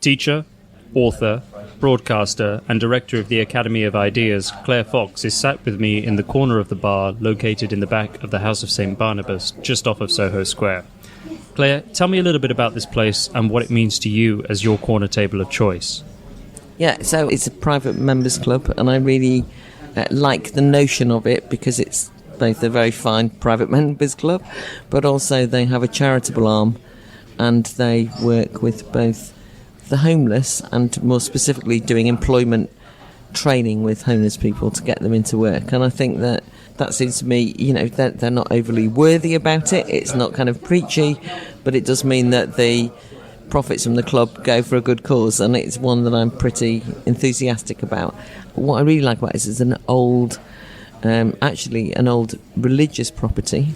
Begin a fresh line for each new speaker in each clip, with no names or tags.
Teacher, author, broadcaster, and director of the Academy of Ideas, Claire Fox is sat with me in the corner of the bar located in the back of the House of St. Barnabas, just off of Soho Square. Claire, tell me a little bit about this place and what it means to you as your corner table of choice.
Yeah, so it's a private members club, and I really like the notion of it because it's both a very fine private members club, but also they have a charitable arm, and they work with both the homeless and more specifically doing employment training with homeless people to get them into work. And I think that seems to me, they're not overly worthy about it. It's not kind of preachy, but it does mean that the profits from the club go for a good cause, and it's one that I'm pretty enthusiastic about. What I really like about it is it's an old religious property.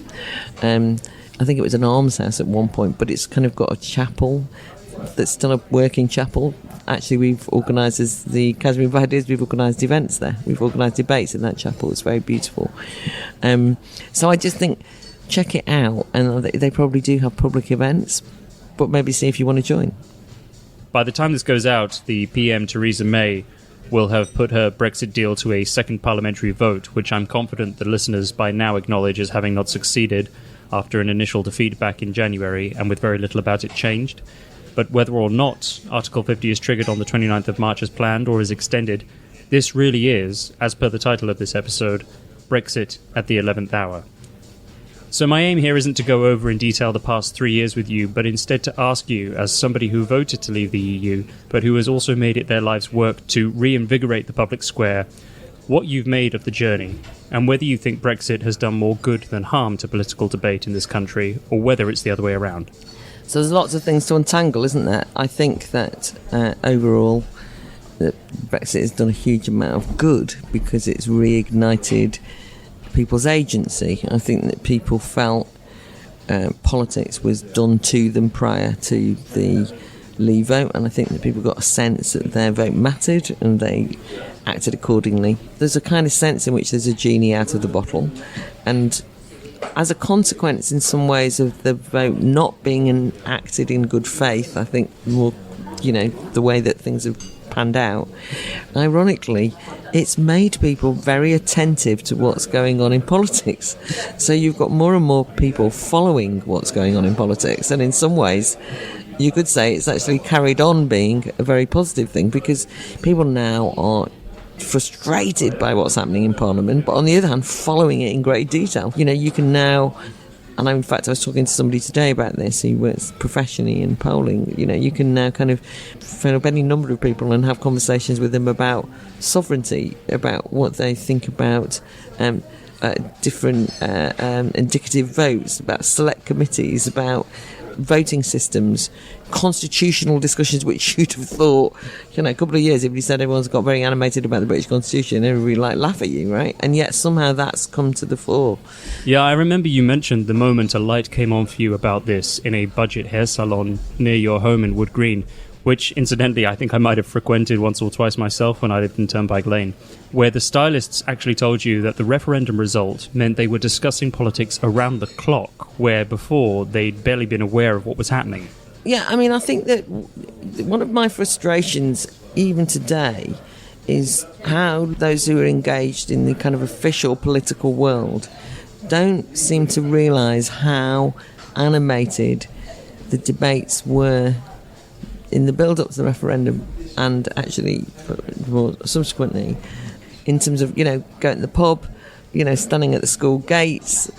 I think it was an almshouse at one point, but it's kind of got a chapel that's still a working chapel. Actually, we've organised, as the Academy of Ideas, we've organised events there. We've organised debates in that chapel. It's very beautiful. So I just think, check it out, and they probably do have public events, but maybe see if you want to join.
By the time this goes out, the PM, Theresa May, will have put her Brexit deal to a second parliamentary vote, which I'm confident the listeners by now acknowledge as having not succeeded after an initial defeat back in January, and with very little about it changed. But whether or not Article 50 is triggered on the 29th of March as planned or is extended, this really is, as per the title of this episode, Brexit at the 11th hour. So my aim here isn't to go over in detail the past 3 years with you, but instead to ask you, as somebody who voted to leave the EU, but who has also made it their life's work to reinvigorate the public square, what you've made of the journey, and whether you think Brexit has done more good than harm to political debate in this country, or whether it's the other way around.
So there's lots of things to untangle, isn't there? I think that overall that Brexit has done a huge amount of good because it's reignited people's agency. I think that people felt politics was done to them prior to the Leave vote, and I think that people got a sense that their vote mattered and they acted accordingly. There's a kind of sense in which there's a genie out of the bottle, and as a consequence in some ways of the vote not being acted in good faith, I think more, the way that things have panned out, ironically, it's made people very attentive to what's going on in politics. So you've got more and more people following what's going on in politics, and in some ways you could say it's actually carried on being a very positive thing, because people now are frustrated by what's happening in Parliament, but on the other hand following it in great detail. You can now, and in fact I was talking to somebody today about this who works professionally in polling, you can now kind of phone up any number of people and have conversations with them about sovereignty, about what they think about different indicative votes, about select committees, about voting systems, constitutional discussions, which you'd have thought, a couple of years, if you said everyone's got very animated about the British Constitution, everybody would laugh at you, right? And yet somehow that's come to the fore.
Yeah, I remember you mentioned the moment a light came on for you about this in a budget hair salon near your home in Wood Green, which, incidentally, I think I might have frequented once or twice myself when I lived in Turnpike Lane, where the stylists actually told you that the referendum result meant they were discussing politics around the clock, where before they'd barely been aware of what was happening.
Yeah, I mean, I think that one of my frustrations, even today, is how those who are engaged in the kind of official political world don't seem to realise how animated the debates were in the build-up to the referendum, and actually more subsequently, in terms of, going to the pub, standing at the school gates,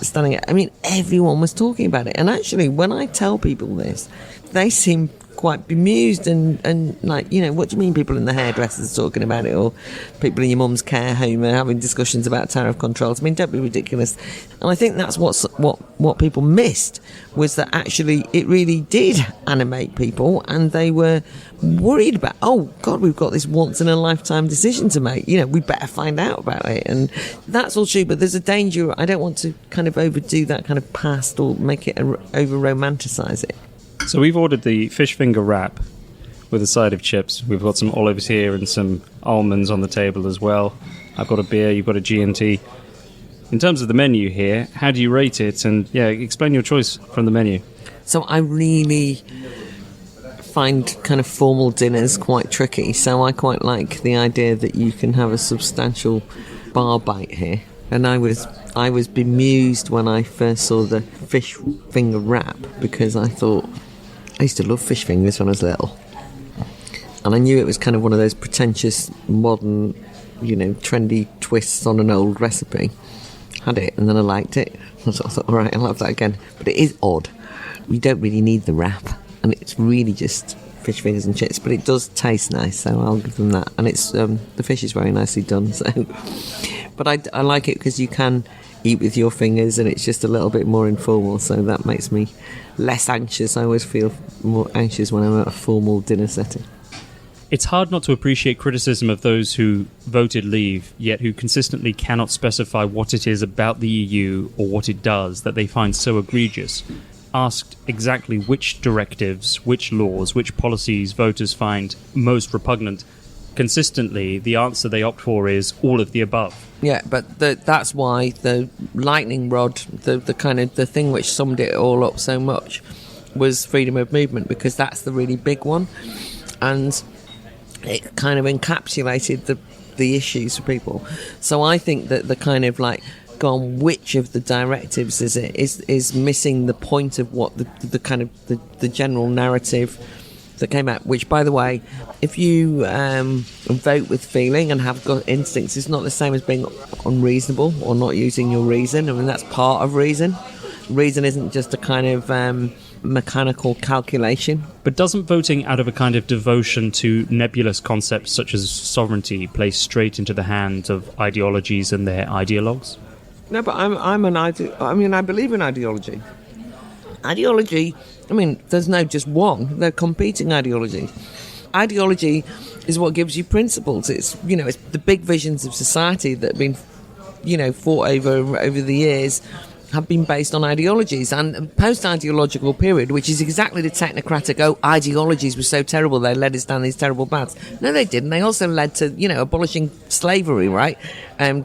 everyone was talking about it. And actually, when I tell people this, they seem quite bemused and like, what do you mean people in the hairdressers are talking about it, or people in your mum's care home are having discussions about tariff controls? Don't be ridiculous. And I think that's what people missed, was that actually it really did animate people, and they were worried about, oh God, we've got this once in a lifetime decision to make, we better find out about it. And that's all true, but there's a danger. I don't want to kind of overdo that kind of past or make it over romanticise it.
So we've ordered the fish finger wrap with a side of chips. We've got some olives here and some almonds on the table as well. I've got a beer, you've got a G&T. In terms of the menu here, how do you rate it? And explain your choice from the menu.
So I really find kind of formal dinners quite tricky, so I quite like the idea that you can have a substantial bar bite here. And I was bemused when I first saw the fish finger wrap, because I thought, I used to love fish fingers when I was little. And I knew it was kind of one of those pretentious, modern, trendy twists on an old recipe. Had it, and then I liked it. So I thought, all right, I'll have that again. But it is odd. You don't really need the wrap, and it's really just fish fingers and chips. But it does taste nice, so I'll give them that. And it's the fish is very nicely done. So, but I like it because you can eat with your fingers, and it's just a little bit more informal. So that makes me less anxious. I always feel more anxious when I'm at a formal dinner setting.
It's hard not to appreciate criticism of those who voted leave, yet who consistently cannot specify what it is about the EU or what it does that they find so egregious. Asked exactly which directives, which laws, which policies voters find most repugnant, consistently the answer they opt for is all of the above.
Yeah, but that's why the lightning rod, the kind of the thing which summed it all up so much, was freedom of movement, because that's the really big one. And it kind of encapsulated the issues for people. So I think that the kind of like, gone which of the directives is missing the point of what the kind of the general narrative that came out. Which, by the way, if you vote with feeling and have got instincts, it's not the same as being unreasonable or not using your reason. I mean, that's part of reason. Reason isn't just a kind of mechanical calculation.
But doesn't voting out of a kind of devotion to nebulous concepts such as sovereignty play straight into the hands of ideologies and their ideologues?
No, but I believe in ideology. Ideology, there's no just one. They're competing ideologies. Ideology is what gives you principles. It's it's the big visions of society that have been fought over the years, have been based on ideologies. And post-ideological period, which is exactly the technocratic, ideologies were so terrible, they led us down these terrible paths. No, they didn't. They also led to, abolishing slavery, right?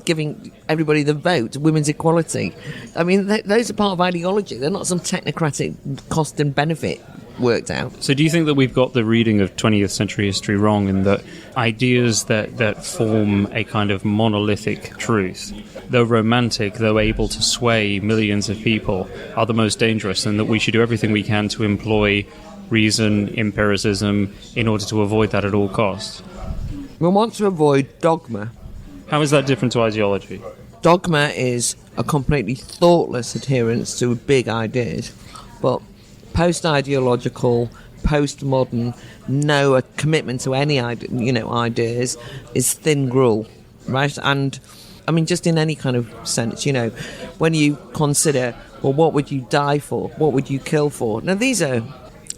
Giving everybody the vote, women's equality. Those are part of ideology. They're not some technocratic cost and benefit worked out.
So do you think that we've got the reading of 20th century history wrong, in that ideas that form a kind of monolithic truth, though romantic, though able to sway millions of people, are the most dangerous, and that we should do everything we can to employ reason, empiricism, in order to avoid that at all costs?
We want to avoid dogma.
How is that different to ideology?
Dogma is a completely thoughtless adherence to big ideas, but post-ideological, post-modern, a commitment to any ideas is thin gruel, right? And just in any kind of sense, when you consider, well, what would you die for? What would you kill for? Now, these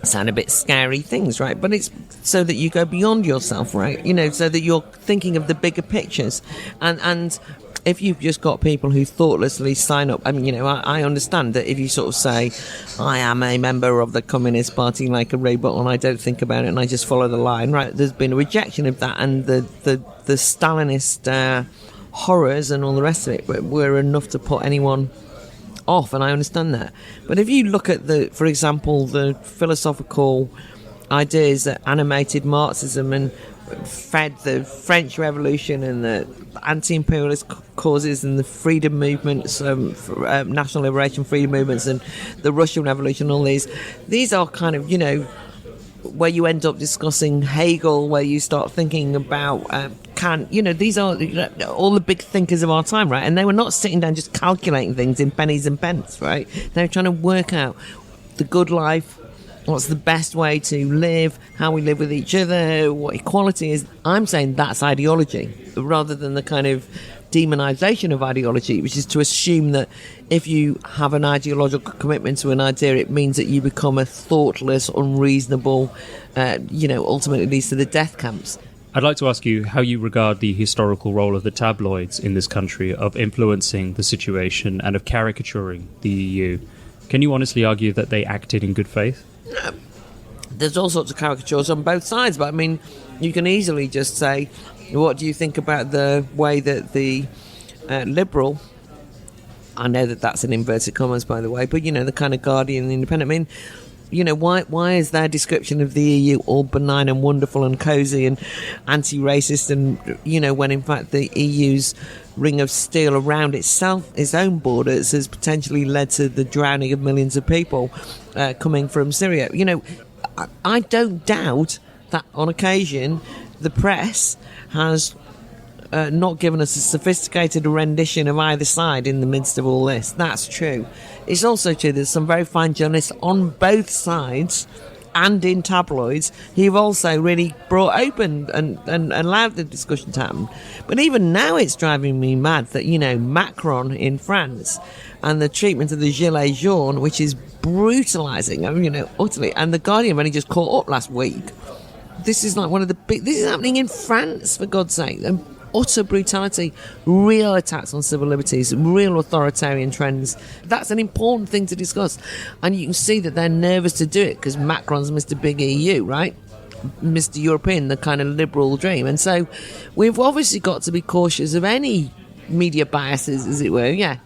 sound a bit scary things, right? But it's so that you go beyond yourself, right? So that you're thinking of the bigger pictures. And if you've just got people who thoughtlessly sign up, I understand that if you sort of say, I am a member of the Communist Party like a robot and I don't think about it and I just follow the line, right? There's been a rejection of that, and the Stalinist horrors and all the rest of it were enough to put anyone off, and I understand that. But if you look at for example, the philosophical ideas that animated Marxism and fed the French Revolution and the anti-imperialist causes and the freedom movements, national liberation freedom movements, and the Russian Revolution, all these are kind of, where you end up discussing Hegel, where you start thinking about Kant. These are all the big thinkers of our time, right? And they were not sitting down just calculating things in pennies and pence, right? They were trying to work out the good life, what's the best way to live, how we live with each other, what equality is. I'm saying that's ideology, rather than the kind of demonization of ideology, which is to assume that if you have an ideological commitment to an idea, it means that you become a thoughtless, unreasonable, ultimately leads to the death camps.
I'd like to ask you how you regard the historical role of the tabloids in this country of influencing the situation and of caricaturing the EU. Can you honestly argue that they acted in good faith?
There's all sorts of caricatures on both sides, but you can easily just say, what do you think about the way that the liberal, I know that that's in inverted commas, by the way, but the kind of Guardian, the Independent, why is their description of the EU all benign and wonderful and cosy and anti-racist, and when in fact the EU's ring of steel around itself, its own borders, has potentially led to the drowning of millions of people coming from Syria. I don't doubt that on occasion the press has not given us a sophisticated rendition of either side in the midst of all this. That's true. It's also true there's some very fine journalists on both sides and in tabloids who've also really brought open and allowed the discussion to happen. But even now it's driving me mad that, Macron in France and the treatment of the Gilets jaunes, which is brutalising, utterly. And The Guardian only just caught up last week. This is like one of the big... This is happening in France, for God's sake. Utter brutality, real attacks on civil liberties, real authoritarian trends. That's an important thing to discuss. And you can see that they're nervous to do it because Macron's Mr. Big EU, right? Mr. European, the kind of liberal dream. And so we've obviously got to be cautious of any media biases, as it were. Yeah,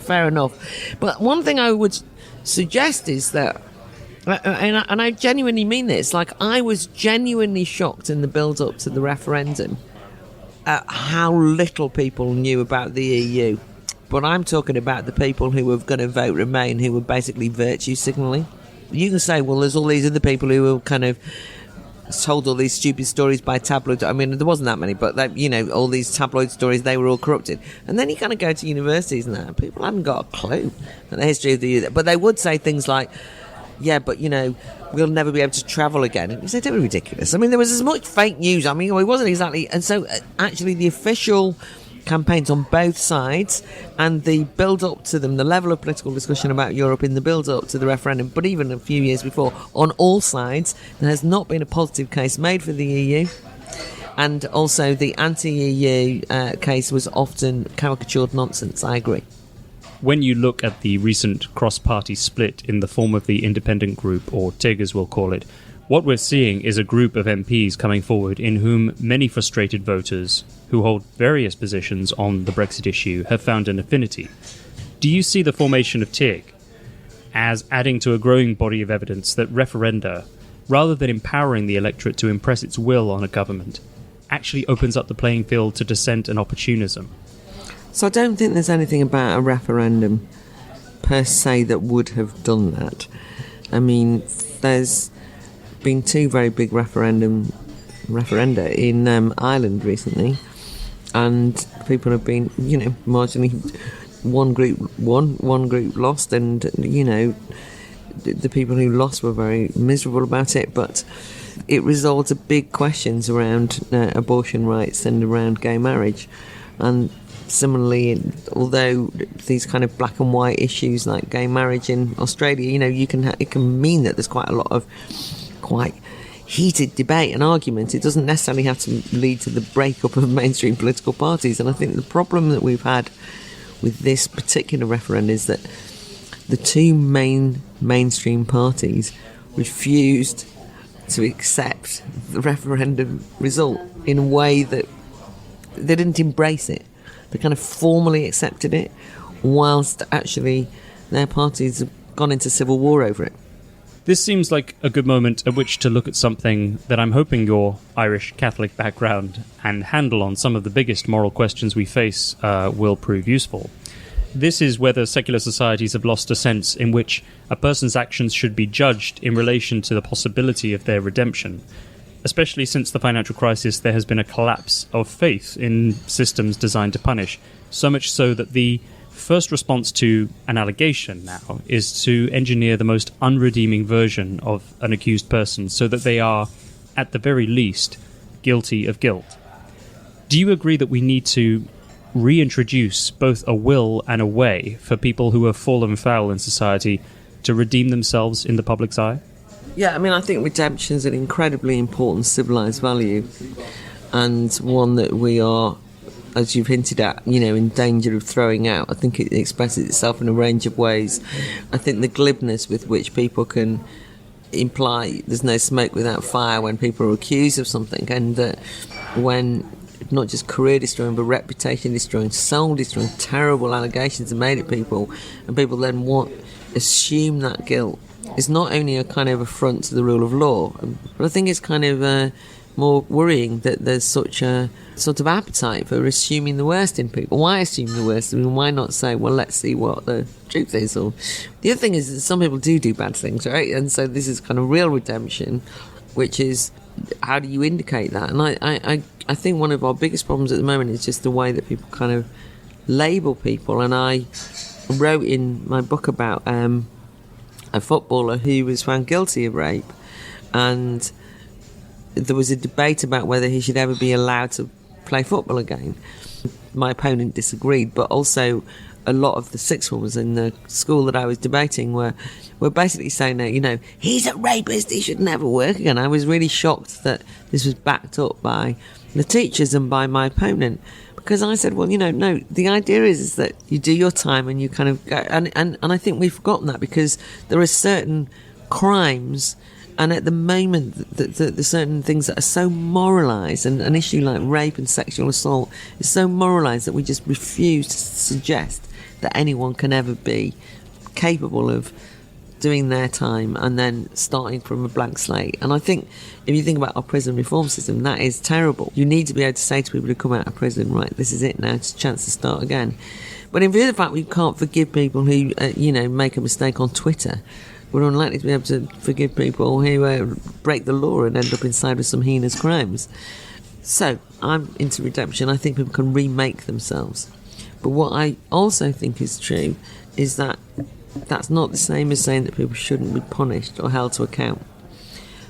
fair enough. But one thing I would suggest is that, and I genuinely mean this, like I was genuinely shocked in the build-up to the referendum at how little people knew about the EU. But I'm talking about the people who were going to vote Remain, who were basically virtue signalling. You can say, well, there's all these other people who were kind of told all these stupid stories by tabloid. I mean, there wasn't that many, but all these tabloid stories, they were all corrupted. And then you kind of go to universities and that, people haven't got a clue about the history of the EU. But they would say things like, yeah, but, we'll never be able to travel again. And you say, don't be ridiculous. I mean, there was as much fake news. I mean, it wasn't exactly... And so, actually, the official campaigns on both sides and the build-up to them, the level of political discussion about Europe in the build-up to the referendum, but even a few years before, on all sides, there has not been a positive case made for the EU. And also, the anti-EU case was often caricatured nonsense. I agree.
When you look at the recent cross-party split in the form of the independent group, or TIG as we'll call it, what we're seeing is a group of MPs coming forward in whom many frustrated voters who hold various positions on the Brexit issue have found an affinity. Do you see the formation of TIG as adding to a growing body of evidence that referenda, rather than empowering the electorate to impress its will on a government, actually opens up the playing field to dissent and opportunism?
So I don't think there's anything about a referendum per se that would have done that. I mean, there's been two very big referenda in Ireland recently, and people have been, marginally, one group won, one group lost, and, the people who lost were very miserable about it, but it resolved to big questions around abortion rights and around gay marriage. And similarly, although these kind of black and white issues like gay marriage in Australia, it can mean that there's quite a lot of quite heated debate and argument. It doesn't necessarily have to lead to the breakup of mainstream political parties. And I think the problem that we've had with this particular referendum is that the two mainstream parties refused to accept the referendum result in a way that they didn't embrace it. They kind of formally accepted it, whilst actually their parties have gone into civil war over it.
This seems like a good moment at which to look at something that I'm hoping your Irish Catholic background and handle on some of the biggest moral questions we face will prove useful. This is whether secular societies have lost a sense in which a person's actions should be judged in relation to the possibility of their redemption. Especially since the financial crisis, there has been a collapse of faith in systems designed to punish, so much so that the first response to an allegation now is to engineer the most unredeeming version of an accused person so that they are, at the very least, guilty of guilt. Do you agree that we need to reintroduce both a will and a way for people who have fallen foul in society to redeem themselves in the public's eye?
Yeah, I mean, I think redemption is an incredibly important civilised value, and one that we are, as you've hinted at, in danger of throwing out. I think it expresses itself in a range of ways. I think the glibness with which people can imply there's no smoke without fire when people are accused of something, and that when not just career destroying but reputation destroying, soul destroying, terrible allegations are made at people, and people then assume that guilt is not only a kind of affront to the rule of law, but I think it's kind of more worrying that there's such a sort of appetite for assuming the worst in people. Why assume the worst? I mean, why not say, well, let's see what the truth is? Or the other thing is that some people do bad things, right? And so this is kind of real redemption, which is, how do you indicate that? And I think one of our biggest problems at the moment is just the way that people kind of label people. And I wrote in my book about a footballer who was found guilty of rape, and there was a debate about whether he should ever be allowed to play football again. My opponent disagreed, but also a lot of the sixth formers in the school that I was debating were basically saying that, you know, he's a rapist, he should never work again. I was really shocked that this was backed up by the teachers and by my opponent, because I said, well, you know, no, the idea is that you do your time and you kind of go, and I think we've forgotten that, because there are certain crimes, and at the moment, the certain things that are so moralised, and an issue like rape and sexual assault is so moralised that we just refuse to suggest that anyone can ever be capable of doing their time and then starting from a blank slate. And I think if you think about our prison reform system, that is terrible. You need to be able to say to people who come out of prison, right, this is it now, it's a chance to start again. But in view of the fact we can't forgive people who, make a mistake on Twitter, we're unlikely to be able to forgive people who break the law and end up inside with some heinous crimes. So, I'm into redemption. I think people can remake themselves. But what I also think is true is that that's not the same as saying that people shouldn't be punished or held to account.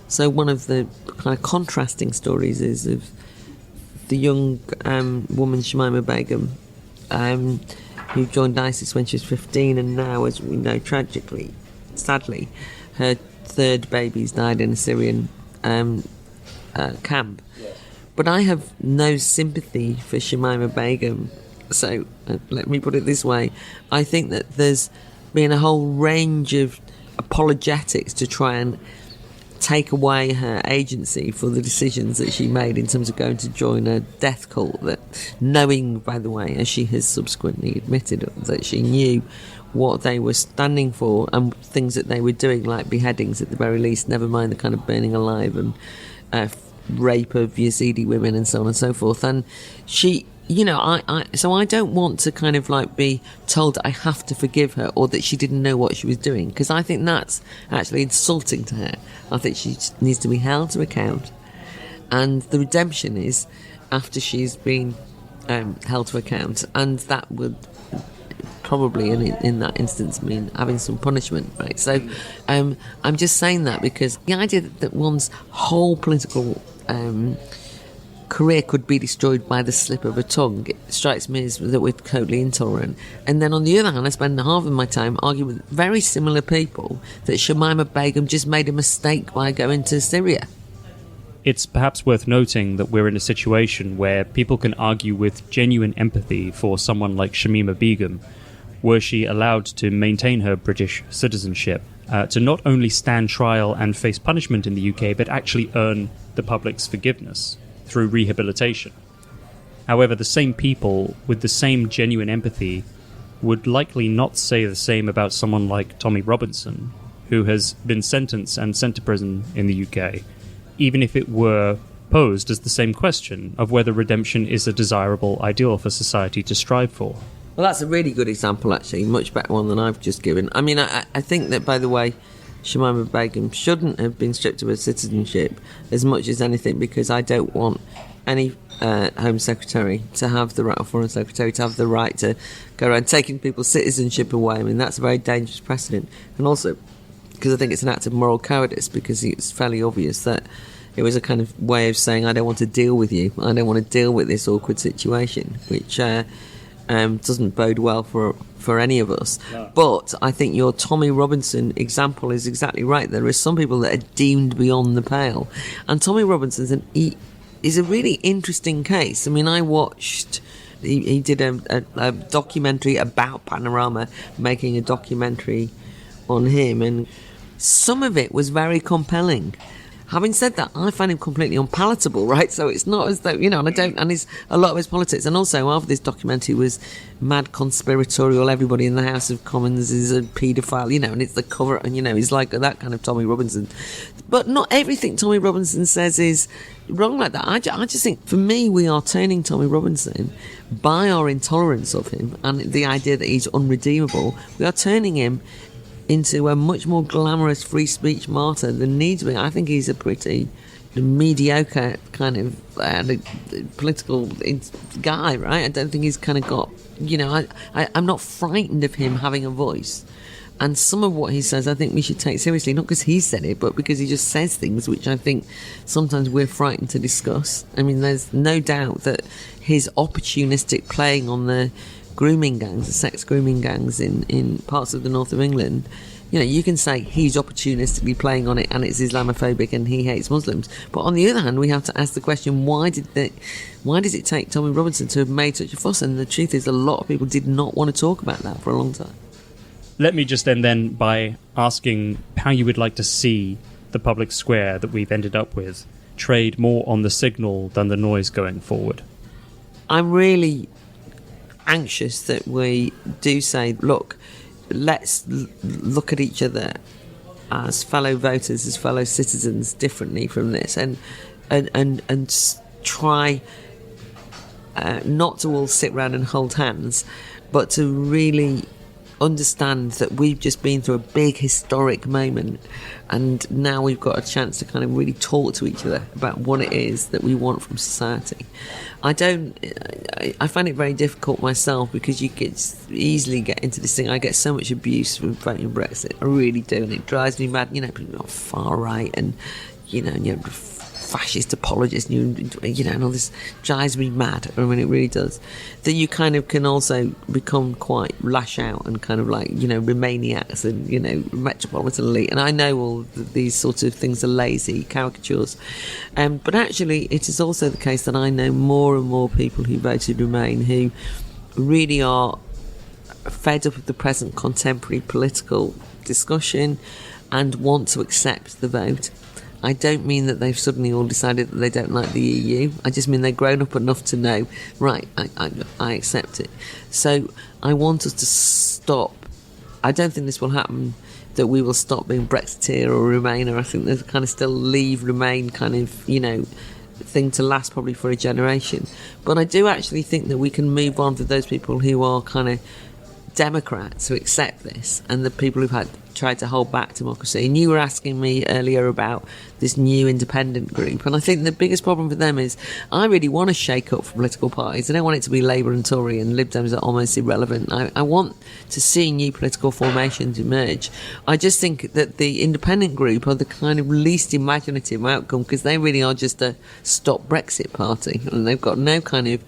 So one of the kind of contrasting stories is of the young woman Shamima Begum, who joined ISIS when she was 15, and now, as we know, tragically, sadly, her third baby's died in a Syrian camp. But I have no sympathy for Shamima Begum. So let me put it this way. I think that there's been a whole range of apologetics to try and take away her agency for the decisions that she made in terms of going to join a death cult, that knowing, by the way, as she has subsequently admitted, that she knew what they were standing for and things that they were doing, like beheadings at the very least, never mind the kind of burning alive and rape of Yazidi women and so on and so forth. And she, so I don't want to kind of like be told that I have to forgive her or that she didn't know what she was doing, because I think that's actually insulting to her. I think she needs to be held to account, and the redemption is after she's been held to account, and that would probably in that instance mean having some punishment, right? So I'm just saying that because the idea that one's whole political career could be destroyed by the slip of a tongue, it strikes me as that we're totally intolerant. And then on the other hand, I spend half of my time arguing with very similar people that Shamima Begum just made a mistake by going to Syria.
It's perhaps worth noting that we're in a situation where people can argue with genuine empathy for someone like Shamima Begum, were she allowed to maintain her British citizenship, to not only stand trial and face punishment in the UK, but actually earn the public's forgiveness through rehabilitation. However, the same people with the same genuine empathy would likely not say the same about someone like Tommy Robinson, who has been sentenced and sent to prison in the UK, even if it were posed as the same question of whether redemption is a desirable ideal for society to strive for.
Well, that's a really good example, actually, much better one than I've just given. I mean, I think that, by the way, Shamima Begum shouldn't have been stripped of her citizenship as much as anything, because I don't want any Home Secretary to have the right, or Foreign Secretary to have the right to go around taking people's citizenship away. I mean, that's a very dangerous precedent. And also, because I think it's an act of moral cowardice, because it's fairly obvious that it was a kind of way of saying, I don't want to deal with you, I don't want to deal with this awkward situation, which doesn't bode well for any of us. No. But I think your Tommy Robinson example is exactly right. There are some people that are deemed beyond the pale, and Tommy Robinson is a really interesting case. I mean, I watched, he did a documentary about Panorama making a documentary on him, and some of it was very compelling. Having said that, I find him completely unpalatable, right? So it's not as though, and a lot of his politics. And also, after this documentary was mad conspiratorial, everybody in the House of Commons is a paedophile, and it's the cover, and, he's like that kind of Tommy Robinson. But not everything Tommy Robinson says is wrong like that. I just think, for me, we are turning Tommy Robinson, by our intolerance of him and the idea that he's unredeemable, we are turning him into a much more glamorous free speech martyr than needs to be. I think he's a pretty mediocre kind of political guy, right? I don't think he's kind of got, I'm not frightened of him having a voice. And some of what he says, I think we should take seriously, not because he said it, but because he just says things which I think sometimes we're frightened to discuss. I mean, there's no doubt that his opportunistic playing on the grooming gangs, the sex grooming gangs in parts of the north of England, you can say he's opportunistically playing on it and it's Islamophobic and he hates Muslims. But on the other hand, we have to ask the question, why does it take Tommy Robinson to have made such a fuss? And the truth is, a lot of people did not want to talk about that for a long time.
Let me just end then by asking how you would like to see the public square that we've ended up with trade more on the signal than the noise going forward.
I'm really anxious that we do say, look, let's look at each other as fellow voters, as fellow citizens, differently from this, and try not to all sit around and hold hands, but to really understand that we've just been through a big historic moment, and now we've got a chance to kind of really talk to each other about what it is that we want from society. I find it very difficult myself, because you easily get into this thing. I get so much abuse from voting Brexit, I really do, and it drives me mad. People are far right and you're fascist apologist, and all this drives me mad. I mean, it really does. That you kind of can also become quite lash out and kind of like, Remainiacs and, metropolitan elite. And I know all these sorts of things are lazy caricatures. But actually, it is also the case that I know more and more people who voted Remain who really are fed up with the present contemporary political discussion and want to accept the vote. I don't mean that they've suddenly all decided that they don't like the EU. I just mean they've grown up enough to know, right, I accept it. So I want us to stop. I don't think this will happen, that we will stop being Brexiteer or Remainer. I think there's kind of still leave Remain kind of, thing to last probably for a generation. But I do actually think that we can move on for those people who are kind of Democrats who accept this, and the people who've tried to hold back democracy. And you were asking me earlier about this new independent group, and I think the biggest problem for them is, I really want to shake up for political parties. I don't want it to be Labour and Tory and Lib Dems are almost irrelevant. I want to see new political formations emerge. I just think that the independent group are the kind of least imaginative outcome, because they really are just a stop Brexit party, and they've got no kind of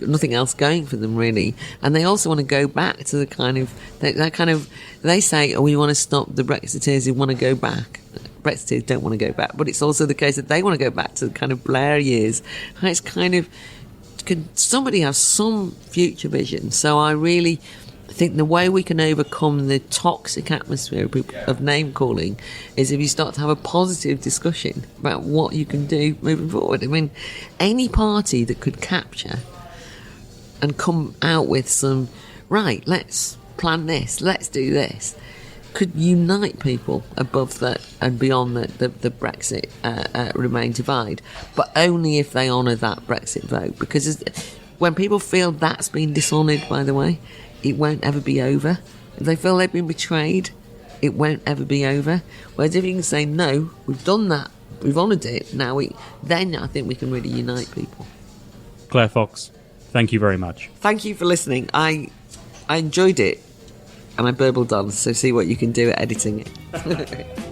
nothing else going for them, really. And they also want to go back to the kind of they say, we want to stop the Brexiteers who want to go back. Brexiteers don't want to go back, but it's also the case that they want to go back to the kind of Blair years. And it's kind of, can somebody have some future vision? So I really think the way we can overcome the toxic atmosphere of name calling is if you start to have a positive discussion about what you can do moving forward. I mean, any party that could capture and come out with some, right, let's plan this, let's do this, could unite people above that and beyond the Brexit Remain divide, but only if they honour that Brexit vote. Because when people feel that's been dishonoured, by the way, it won't ever be over. If they feel they've been betrayed, it won't ever be over. Whereas if you can say, no, we've done that, we've honoured it, then I think we can really unite people.
Claire Fox, thank you very much.
Thank you for listening. I enjoyed it, and I burbled on, so see what you can do at editing it.